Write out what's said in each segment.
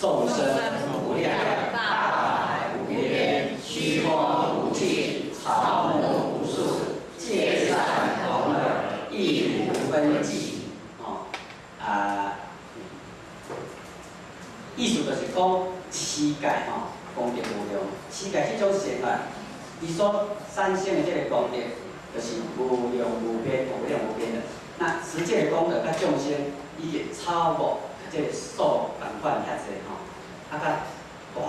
众生无量，大海无边，虚空无尽，草木无数，界善同尔，亦无分际。意思就是讲世界功德无量，世界这种生法，伊所产生的这个功德，就是无量无边、无量无边的。那实际的功德，甲众生已经超过这个数同款遐济啊，甲大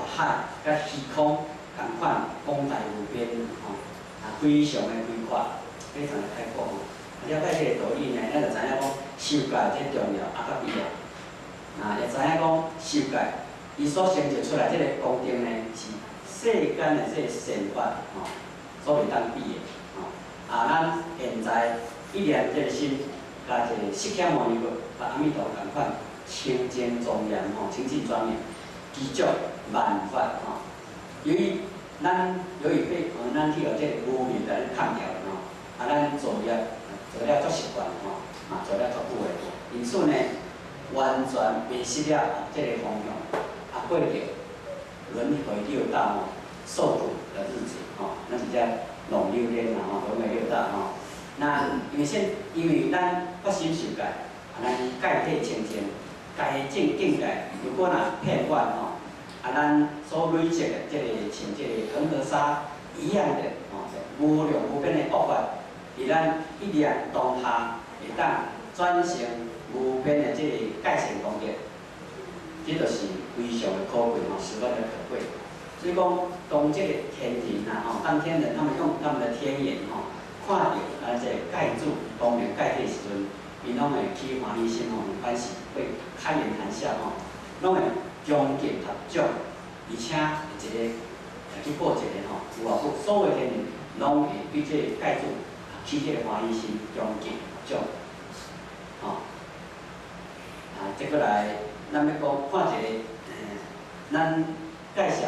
海、甲虚空同款，广大无边非常的规划，非常的开阔了解这个道理呢，咱就知影讲修戒这重要，甲必要。也知影讲修戒，伊所成就出来这个功德呢，是世间的这个善法所袂当比的咱现在一念这个心，甲这个释迦牟尼佛、甲阿弥陀同款，清净庄严清净庄严，具足万法由于被咱去互这个污名来砍掉咱做了足习惯做了足久的，因此呢，完全迷失了这个方向，过着轮回六道受苦的日子那是叫弄六天轮回六道因为咱发心受戒，咱戒体清净，戒正境界，如果骗惯咱所累积的这个像这个恒河沙一样的无量无边的恶法，伫咱一念当下会当转成无边的这个戒善功德，这就是非常的可贵十分的可贵。所以讲，当这个天庭当天人他们用他们的天眼看到这个戒主当年戒体时阵，伊拢会起欢喜心欢喜，会开颜谈笑拢会恭敬合掌，而且一个去过一个有外国所有天人拢会对这个戒主起这个欢喜心，恭敬合掌接过来，咱要讲看一个咱介绍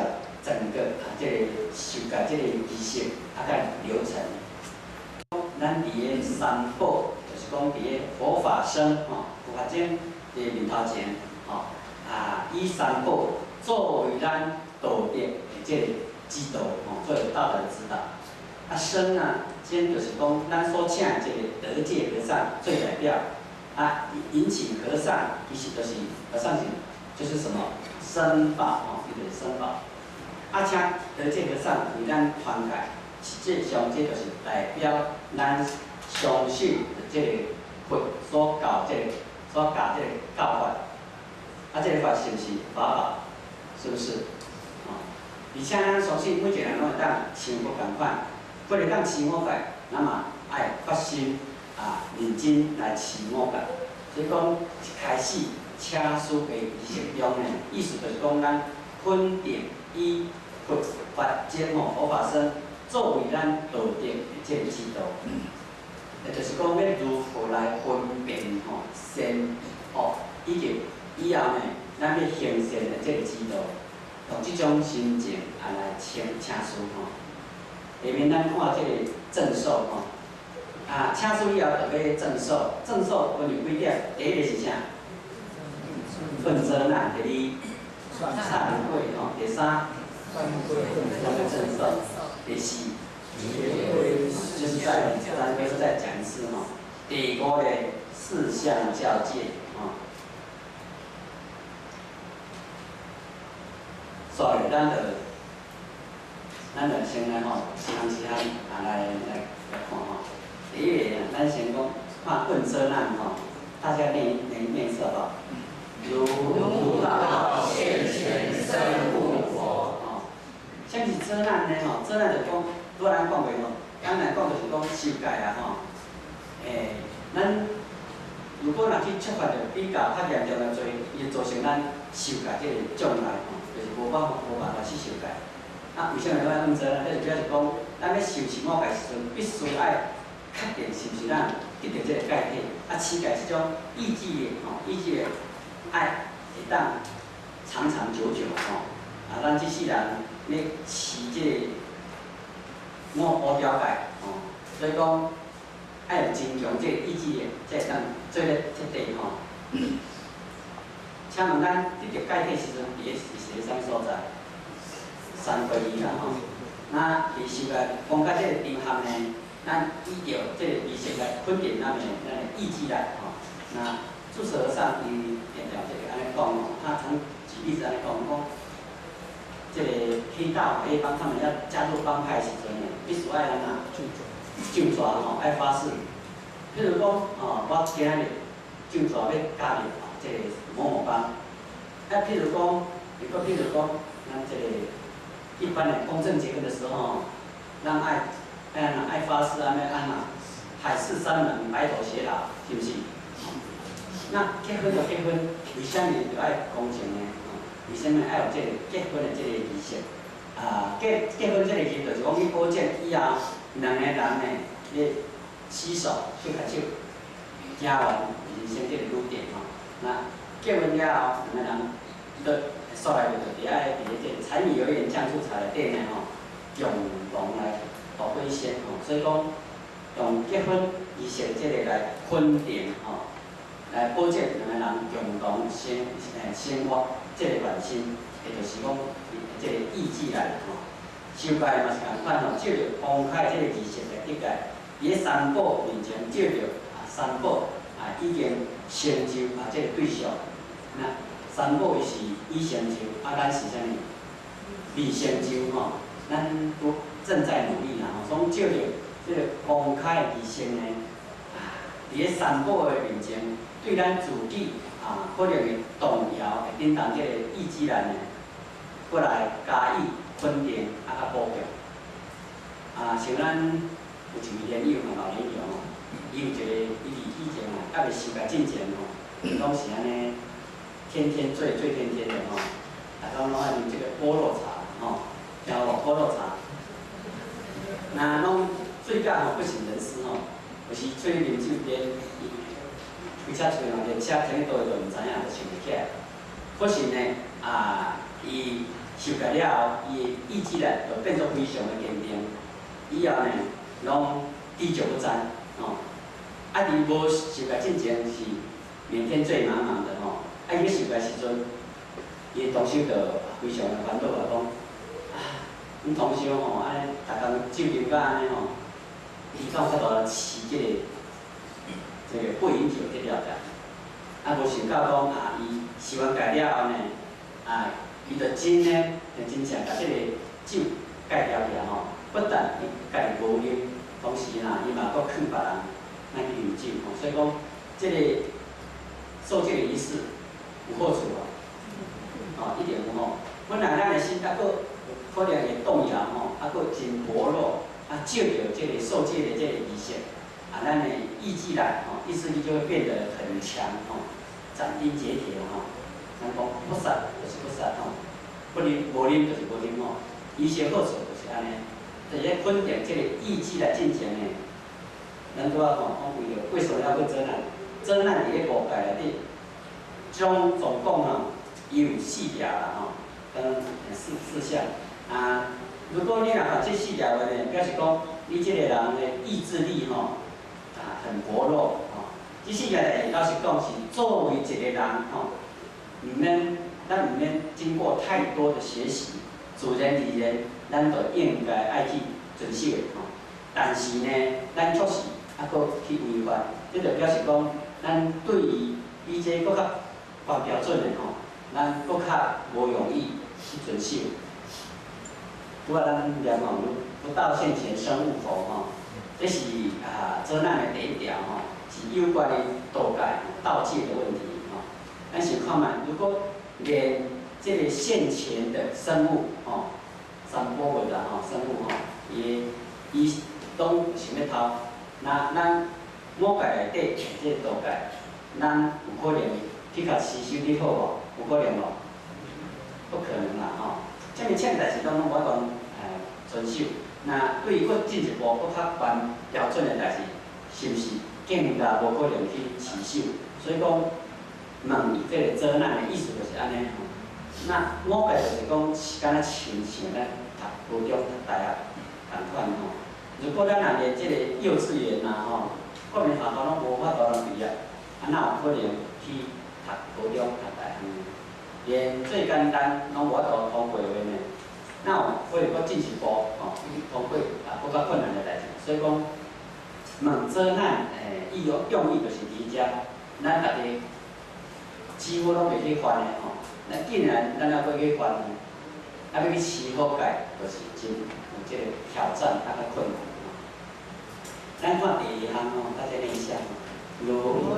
整个这个修戒这个仪式甲流程。咱伫个三宝，就是讲伫个佛法僧佛法经的面头前以三宝作为咱道德的这个指导作为道德的指导。僧先就是讲咱所请的这个德界和尚最代表。引请和尚，其实就是和尚就是什么僧宝就是僧宝。请德界和尚为咱传戒，实际上这就是代表咱相信的这个佛所教这个教法。这个法是不是法宝？是不是？而且咱相信每一个人拢会当像佛同款，为了当持我法，那么爱发心。认真来持我戒，所以讲一开始车书的仪式中呢，意思就是讲咱肯定以佛法经佛法僧作为咱道德的这个指导，也就是讲要如何来分辨善恶，以及以后呢，咱要行善的这个指导，用这种心情来请车书下面咱看这个正授请书以后就要正授，正授分有几点？第一个是啥？问责难，第二忏悔第三正授，第四就是再讲一次第五个四项教戒所以咱就先来一项来看第一个咱先讲看问遮难大家念一次好不好？如道现前身故佛像是遮难呢遮难就讲拄咱讲过咱来讲就是讲修戒咱如果去出发着比较较严重的罪，伊造成咱受戒这个障碍就是无办法去受戒。为什么要问遮难？这就表示讲，咱要受持我戒时阵，必须爱确定是毋是咱得到这个戒体，持戒这种意志的爱会当长长久久咱这世人要持这个无条戒所以讲爱有坚强这个意志的，才会当做咧彻底请问咱得着钙体时阵，伫个是啥物所在？三归一啦吼。那其实啊，讲到即个场合呢，咱依照即个仪式来肯定咱的意志来吼。那注释上伊点了这个安尼讲哦，他常举例子安尼讲，这个黑道黑帮他们要加入帮派时阵呢，必须爱安怎就抓吼，爱发誓。譬如讲我今仔日就抓要加入这个某某帮。譬如讲，咱这个一般的公证结婚的时候，咱爱发誓安那海誓山盟，白头偕老，是不是？那结婚就结婚，为啥物就爱公证呢？为啥物爱有这个结婚的这个仪式？结婚这个仪式就是讲，你保证以后两个人呢，咧携手手牵手，走完人生这个路程吼。那结婚了后，两个人都说来就是爱伫个这柴米油盐酱醋茶内底呢吼，共同来度过一生吼。所以讲，用结婚仪式这个来肯定吼。来保证两个人共同生活，这个原心，也就是讲，这个意志来吼。修改嘛是共款吼，照着公开这个仪式来得解，伊个三宝面前照着三宝已经成就这个对象。那三宝是已成就，咱是啥物？未成就吼，咱都正在努力啦吼。所以照着这个公开的仪式呢，伫个三宝的面前。对咱自己可能会动摇，会叮当这个意志力呢，过来加以肯定甲补强。像咱有一位年友老年友哦，伊有一个伊以前还未受甲进前哦，拢是安尼天天醉天天的吼，大家拢爱啉这个菠萝茶吼，听有无菠萝茶？那拢醉甲吼不省人事吼，有时出去啉酒边。开车出嘛，连车停倒就唔知影，就想袂起来。可是呢，伊受戒了后，伊的意志力就变作非常的坚定。以后呢，拢滴酒不沾，吼。伫无受戒之前是每天醉茫茫的吼。伊受戒时阵，伊同修就非常的烦恼啊，讲阮同修吼，安尼逐工酒啉到安尼吼，伊到遐大饲这个。这个不饮酒这了解，无想到讲伊受完戒了后呢，伊就真呢，就真正甲这个酒戒掉起来吼。不但伊家己无啉，同时伊嘛阁劝别人咱去啉酒吼。所以讲，这个受戒的仪式有好处一点有好。本来咱的心阁可能会动摇吼，阁真薄弱，借着这个受戒的这个仪式。咱的意志力意志力就会变得很强斩钉截铁咱讲不杀就是不杀不啉无啉就是无啉伊些好处就是安尼，就是肯定这个意志来进行的。咱拄仔讲为什么要做遮难？遮难伫个五戒内底，总共伊有4条啦跟四项如果你若把这4条的呢，表示讲你这个人的意志力很薄弱这4条代志老实讲是作为一个人咱唔免经过太多的学习，自然而然咱就应该爱去遵守的但是呢，咱确实阁去违反，这就表示讲咱对于比这搁较高标准的咱搁较无容易去遵守。拄仔咱念不到现前生勿佛这是遮难的第一条是有关于道戒、道戒的问题咱想看卖，如果连这个现前的生物三宝物啦生物伊拢想要偷，那咱五戒内底这个道戒，咱有可能去甲吸收得好无？有可能无？不可能啦这么欠代志拢无讲遵守。那对于佫进一步佫较悬标准的代志，是毋是更加无可能去持守？所以讲，问这个遮难的意思就是安尼那五戒就是讲是敢若像咱读高中、读大学同款如果咱若连这个幼稚园国民学校拢无法度通毕业，哪有可能去读高中、读大学？连最简单拢无法度通过的呢，那为了搁进一步通过更较困难的代志，所以讲问责难用意就是伫遮，咱大家几乎拢袂去犯的那既然咱要去犯呢，要去思考解，就是真有这个挑战，较困难。咱看第二项大家念一下。如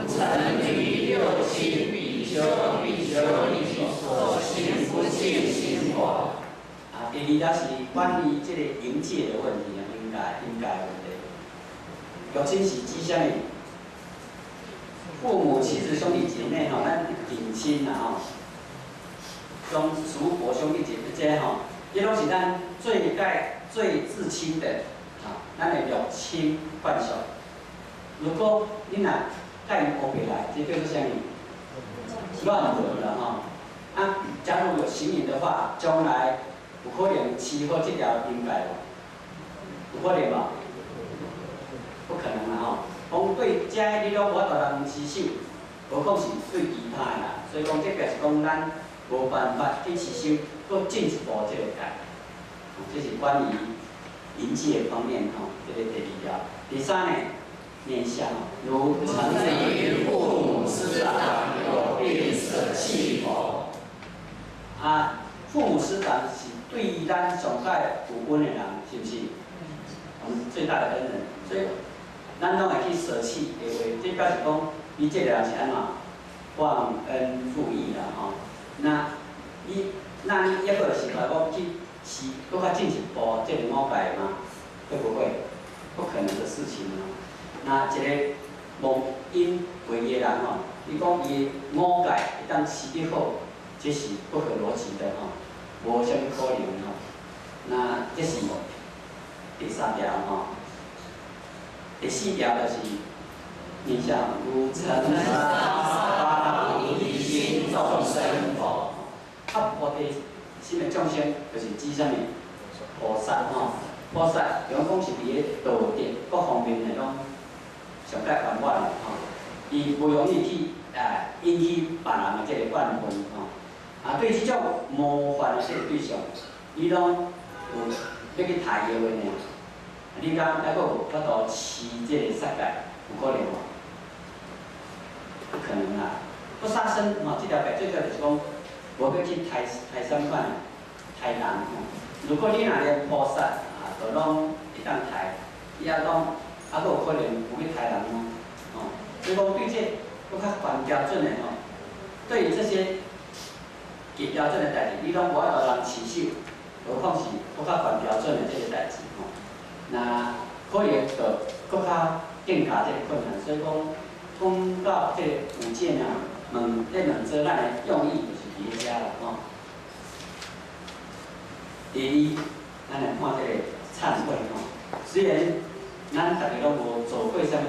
成于六亲必修必修理，所行不尽心火。第二条是关于这个营界的问题应该的问题。有亲是指啥物？父母、妻子、兄弟姐妹咱近亲叔伯、兄弟姐妹这伊拢是咱最至亲的咱的六亲关系。如果你若甲因乌白来，这叫做啥物？乱伦了假如有行淫的话，将来有可能起好这条应该无？有可能无？不可能啦讲对这你拢无法度人持守，何况是对其他的啦。所以讲这表示讲咱无办法去持守，搁进一步这个改。这是关于营界方面这个第二条。第三呢？念一下如成于父母师长，有病舍弃否？父母师长是对咱上界有恩的人，是不是？我们最大的恩人，所以咱拢会去舍弃的话，这表示讲，你这个人是安怎忘恩负义啦那你抑个是来讲去搁较进一步这个魔改吗？会不会？不可能的事情那一个无因为业人你讲伊魔改会当持得好，这是不合逻辑的无啥物可能那这是第三条第四条就是念下如尘沙不离心众生否？菩提心的众生就是指啥物？菩萨菩萨，比方讲是伫咧道德各方面的拢上界圆满的伊不容易去引起别人的这个怨恨对这种模范的这个对象，伊拢有要去抬摇的呢。你讲还阁有法度持这个杀戒，有可能无？不可能啦！不杀生这条戒最主要就是讲，无要去抬什款抬人如果你若连菩萨都拢会当抬，伊还讲阁有可能有去抬人吗？所以讲对这搁较悬标准的对于这些极标准的代志，你拢无法度人持守，何况是搁较悬标准的这个代志那可能就搁较更加这个困难。所以讲到这个五戒问责难的用意就是伫遮啦第二，咱来看这个忏悔虽然咱大家拢无做过啥物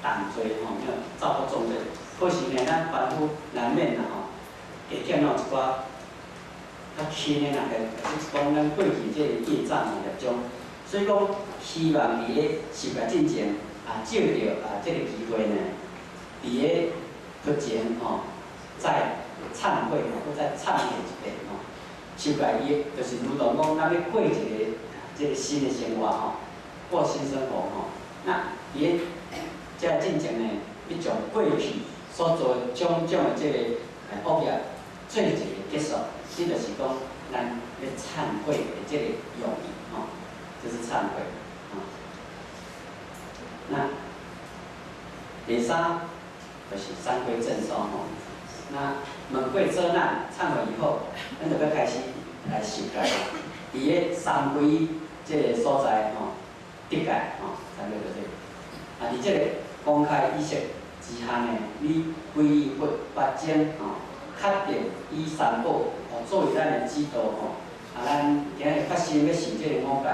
重罪没有造过重罪，可是呢，咱凡夫难免会见到一寡较轻的就是讲咱过去这个业障业障，所以讲希望伫咧受戒进前借着这个机会呢，伫咧佛前再忏悔或再忏悔一遍受戒业就是如同讲咱要过一个这个新的生活过新生活那伫咧这个进前呢，要将过去所做的种种的这个恶业做一个结束，这就是讲咱要忏悔的这个用意就是忏悔那第三就是三归正守那问过责难、忏悔以后，咱就要开始来受戒伫咧三归这个所在得戒三归就这伫这个公开意识之下呢，你归佛八经确定以三宝作为咱的指导咱今日确实要受这个五戒，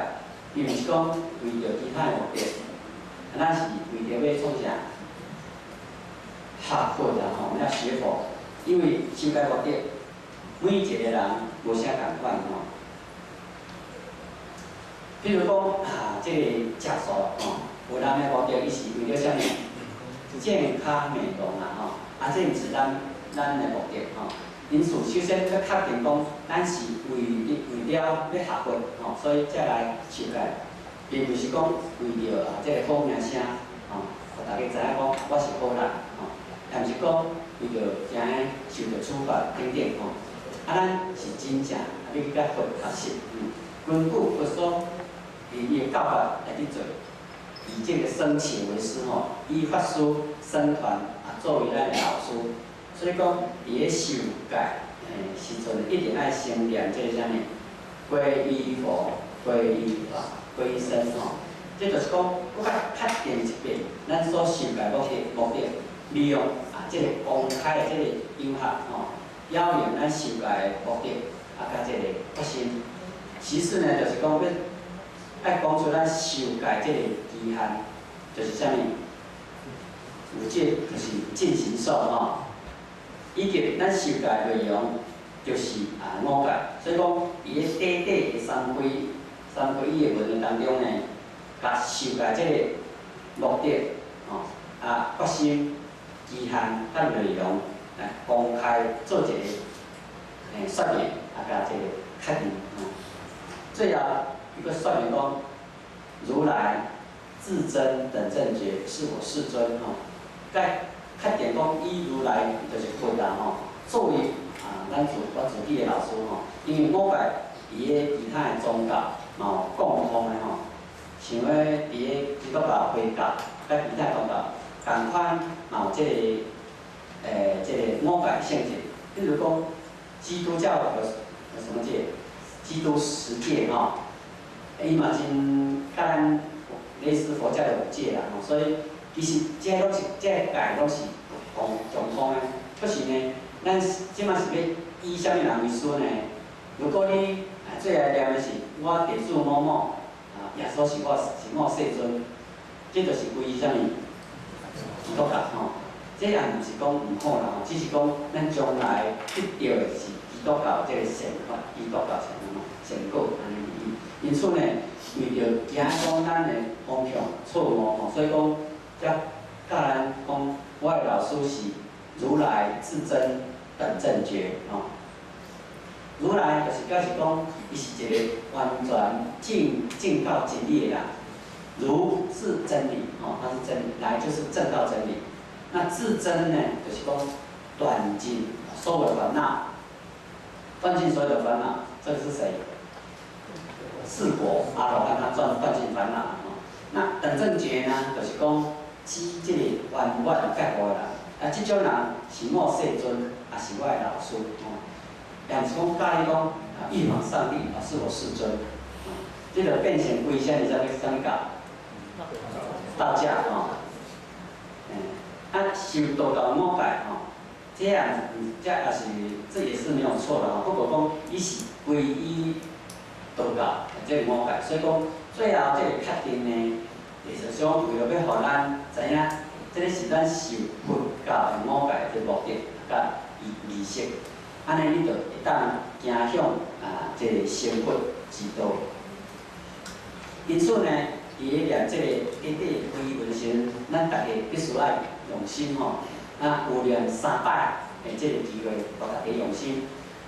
并毋是讲为着其他的目的，咱是为着要创啥？学佛要学佛，因为修戒目的，每一个人无啥共款比如讲这个食素有人的目的，伊是为了啥物？健康美容这毋是咱的目的因此首先要确定讲，咱是为了要学佛吼，所以才来受戒，并不是讲为着即个好名声吼，互大家知影讲我是好人吼，也毋是讲为着惊受到处罚等等吼。咱是真正要去甲佛学习，根据佛所伊的教法来去做，以这个僧伽为师吼，以法师僧团作为咱的老师。所以讲，伫咧受戒时阵，一定爱先念这个啥物？皈依佛、皈依法、皈依僧吼。这就是讲，搁较确定一遍，咱所受戒目的，利用这个公开的这个场合吼，表明咱受戒的目的，甲这个决心。其次呢，就是讲要爱讲出咱受戒这个期限，就是啥物？有这就是进行数吼。以及咱受戒内容就是5戒，所以讲伊咧短的三皈依的文章当中呢，甲受戒这个目的决心、期限、甲内容来公开做一个说明，甲这个确定。最后伊佫说明讲，如来自真等正觉是我世尊吼，确定讲以如来就是佛啦吼，作为我自己的老师吼，因为5戒伫咧其他的宗教嘛有共通的吼，像咧伫咧基督教、回教，甲其他宗教共款嘛有这个5戒性质。比如讲，基督教有什么戒？基督10戒吼，伊嘛真甲咱类似佛教的5戒啦吼，所以。其实这戒拢是共通的，可是呢，咱即马是要以啥物人为师呢？如果你最爱念的是我地主某某耶稣是我世尊，这就是归于啥物？基督教吼。这也毋是讲毋好啦吼，只是讲咱将来得到的是基督教这个善法，基督教善果安尼。因此呢，为着惊讲咱的方向错误吼，所以讲。甲咱讲，我的老师是如来至真等正觉吼。如来就是表示讲，伊是一个完全正道真理的人。如是真理吼，它是真理，来就是正道真理。那至真呢，就是讲断尽所有的烦恼，断尽所有的烦恼。这个是谁？四果阿罗汉他断尽烦恼吼。那等正觉呢，就是讲。指即个圆满觉悟的人，即种人是我世尊，也是我的老师吼。也毋是讲教你讲玉皇上帝是我世尊，即个变成归向你在啥物教？道教吼。修道教5戒吼，这也是这也是没有错的吼。不过讲伊是皈依道教，即个5戒，所以讲最后这个确定呢。就是说，为了要互咱知影，这个是咱受佛教的5戒的目的，甲仪式，安尼你就会当行向这个成佛之道。因此呢，伫咧念这个短短皈依文时，咱大家必须爱用心吼。有念3摆的这个机会，互大家用心。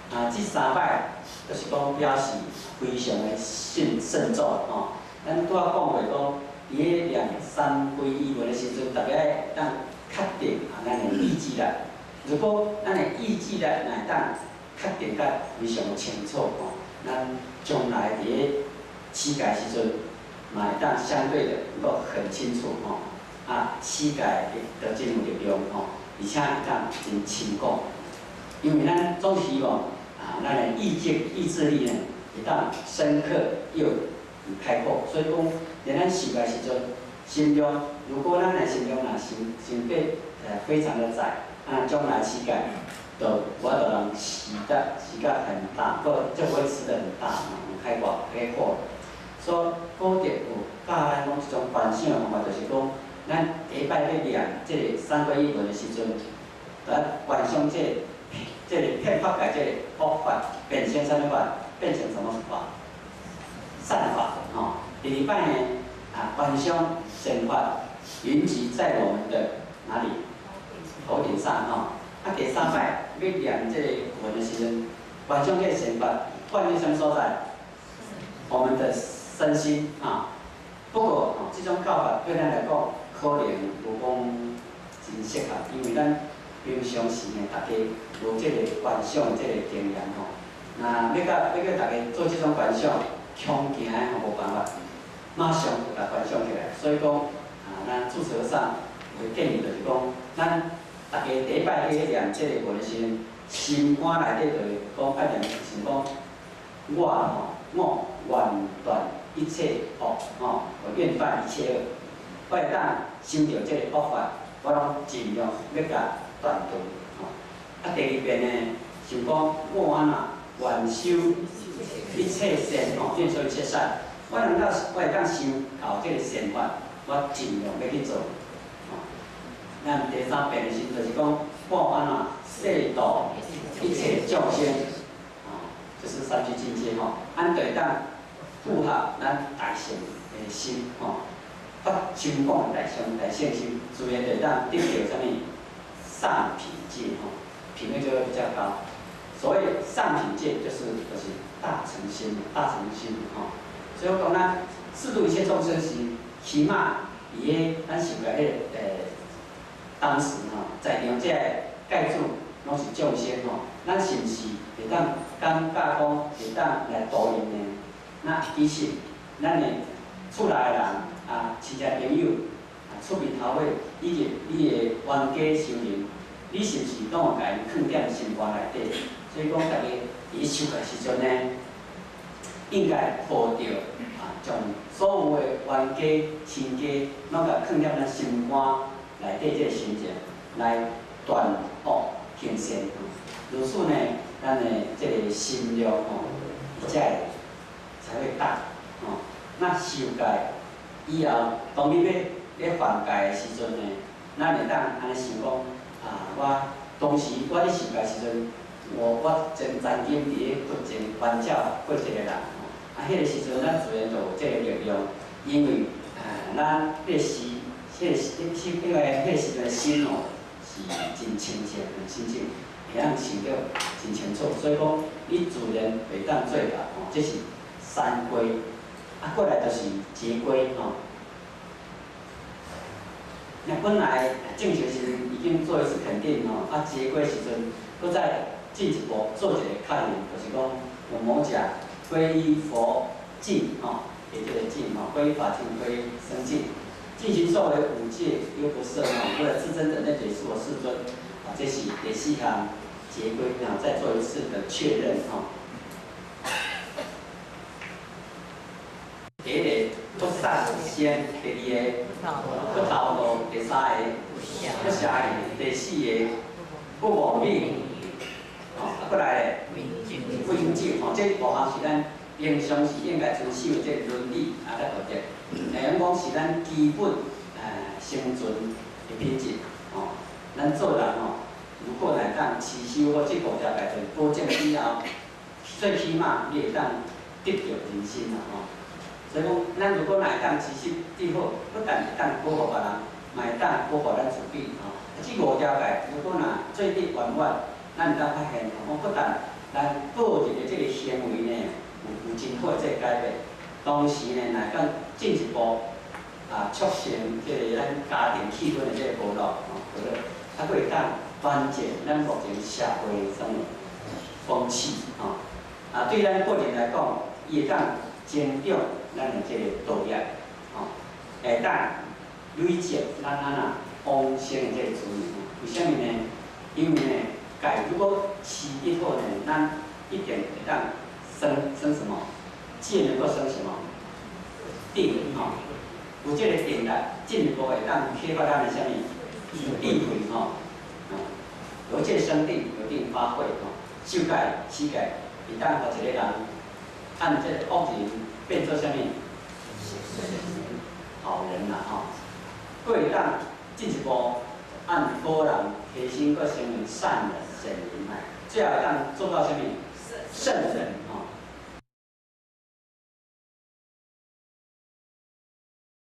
这3摆就是讲表示非常的慎重吼。咱拄仔讲过讲。伫咧念3皈依文的时阵，大家当确定咱的意志力。如果咱的意志力乃当确定甲非常清楚吼，咱将来伫咧持戒时阵，嘛会当相对的能够很清楚吼。持戒的真有力量吼，而且会当真清楚。因为咱总希望咱的意志力呢，会当深刻又开阔，所以讲。连咱受戒时阵，心中如果咱的心中心底非常的窄，将来持戒，我就能持得很大，就不会持得很大，很开阔。所以古德有教咱讲一种观想的方法，就是讲，咱第一摆要念这个3皈依文的时阵，来观想这个骗法界这个恶法变成什么法？变成什么法？善法吼。第2摆呢，观想善法云集在我们的哪里？头顶上吼。第3摆要念这个文的时阵，观想这个想法放在什么所在？我们的身心啊。不过这种教法对咱来讲，可能有讲真适合，因为咱平常时呢，大家无这个观想这个经验吼。那要叫大家做这种观想，强行的吼无办法，马上就甲观想起来。所以讲咱注册上会建议就是讲，咱大家第一摆去念这个文的时阵，心肝内底就是讲爱念，就是讲我愿断一切恶我愿断一切恶。我会当心着这个恶法，我拢尽量要甲断除。第二遍呢，想讲我安那愿修一切善愿修一切善，我会当修到这个善法，我尽量要去做。咱第三遍的时就是讲，我安那摄度一切众生，就是三聚境界安对当符合咱大乘的心发心广大乘心，自然会当得到啥物上品界品位就会比较高。所谓上品界就是大乘心所以我讲咱四度一切众生时，起码伊个咱想个当时在场这盖住拢是众生咱是毋是会当感觉讲会当来度因呢？那其实咱的厝内的人亲戚朋友出面头尾，以及你的冤家修人，你是毋是拢有甲因放踮心肝内底？所以讲，大家伫修的时阵呢，应该抱着将所有的冤家亲家，拢甲放踮咱心肝内底这个心情，来断恶行善。如此呢，咱的这个心量才会大那修戒以后，当你要犯戒的时阵呢，咱会当安尼想讲我当时我咧修戒的时阵，我真专心伫咧佛前关照过这个人迄个时阵咱自然就有这个力量，因为咱迄个时阵的心是真清净、很清净，会当想到真清楚，所以讲你自然会当做到这是三归。过来就是结归那本来正学时已经做一次肯定结归时阵，搁再进一步做一个概念，就是讲我们讲皈依佛净也就是净皈依法净，皈依生净，进行作为五戒又不设为了自真的那解释我世尊这是也是一项结归再做一次的确认第一个不善先，第二个不逃路，第三个不下意，第四个不亡命，过来不应尽这五项是咱平常时应该遵守这伦理来道德。咱讲是咱基本生存的品质咱做人如果来当持守或这五条来做保证以后，最起码你会当得到人心所以讲，咱如果来当持守最好，不但会当保护别人，嘛会当保护咱自己这五条界，如果做得圆满，咱会当发现不但咱个人的这个行为呢有真好的这个改变，同时呢，来讲进一步促成这个咱家庭气氛的这个和乐会当缓解咱目前社会上的风气对咱个人来讲，伊会当增长咱的这个道业会当累积咱丰盛的这个资源为什么呢？因为呢，戒如果持得好呢，咱一定会当生什么？戒能够生什么？定有这个定力，进一步会当开发咱的什么？定慧有这生定，有定发挥修戒、持戒，会当互一个人按这个恶人变做什么？好人佫会当进一步按好人提升佫成为善人、善人最后会当做到什么？圣人